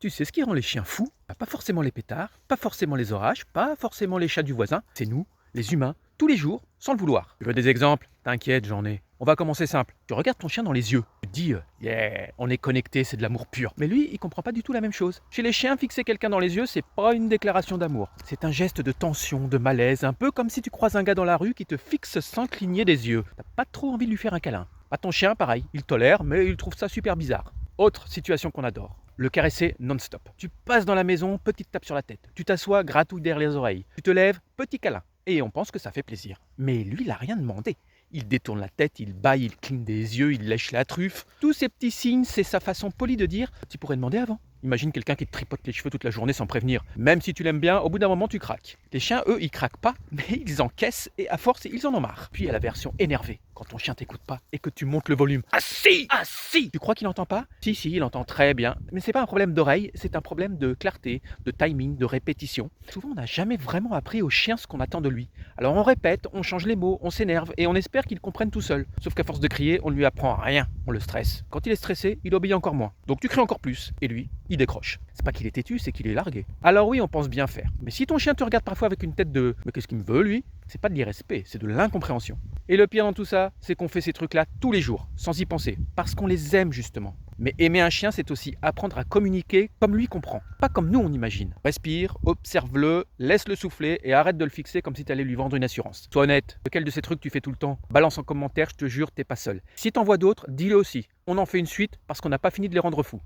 Tu sais ce qui rend les chiens fous? Pas forcément les pétards, pas forcément les orages, pas forcément les chats du voisin, c'est nous, les humains, tous les jours, sans le vouloir. Tu veux des exemples? T'inquiète, j'en ai. On va commencer simple. Tu regardes ton chien dans les yeux. Tu te dis, yeah, on est connecté, c'est de l'amour pur. Mais lui, il comprend pas du tout la même chose. Chez les chiens, fixer quelqu'un dans les yeux, c'est pas une déclaration d'amour. C'est un geste de tension, de malaise, un peu comme si tu croises un gars dans la rue qui te fixe sans cligner des yeux. T'as pas trop envie de lui faire un câlin. À ton chien, pareil, il tolère, mais il trouve ça super bizarre. Autre situation qu'on adore. Le caresser non-stop. Tu passes dans la maison, petite tape sur la tête. Tu t'assois, gratouille derrière les oreilles. Tu te lèves, petit câlin. Et on pense que ça fait plaisir. Mais lui, il n'a rien demandé. Il détourne la tête, il bâille, il cligne des yeux, il lèche la truffe. Tous ces petits signes, c'est sa façon polie de dire « tu pourrais demander avant ». Imagine quelqu'un qui te tripote les cheveux toute la journée sans prévenir. Même si tu l'aimes bien, au bout d'un moment, tu craques. Les chiens, eux, ils craquent pas, mais ils encaissent et à force, ils en ont marre. Puis il y a la version énervée, quand ton chien t'écoute pas et que tu montes le volume. Ah si! Ah si! Tu crois qu'il entend pas? Si, il entend très bien. Mais c'est pas un problème d'oreille, c'est un problème de clarté, de timing, de répétition. Souvent, on n'a jamais vraiment appris au chien ce qu'on attend de lui. Alors on répète, on change les mots, on s'énerve et on espère qu'il comprenne tout seul. Sauf qu'à force de crier, on ne lui apprend rien, on le stresse. Quand il est stressé, il obéit encore moins. Donc tu cries encore plus. Et lui, il décroche. C'est pas qu'il est têtu, c'est qu'il est largué. Alors oui, on pense bien faire. Mais si ton chien te regarde parfois avec une tête de « mais qu'est-ce qu'il me veut lui ?» c'est pas de l'irrespect, c'est de l'incompréhension. Et le pire dans tout ça, c'est qu'on fait ces trucs-là tous les jours, sans y penser, parce qu'on les aime justement. Mais aimer un chien, c'est aussi apprendre à communiquer comme lui comprend, pas comme nous on imagine. Respire, observe-le, laisse-le souffler et arrête de le fixer comme si tu allais lui vendre une assurance. Sois honnête, lequel de ces trucs tu fais tout le temps? Balance en commentaire, je te jure, t'es pas seul. Si t'en vois d'autres, dis-le aussi. On en fait une suite parce qu'on n'a pas fini de les rendre fous.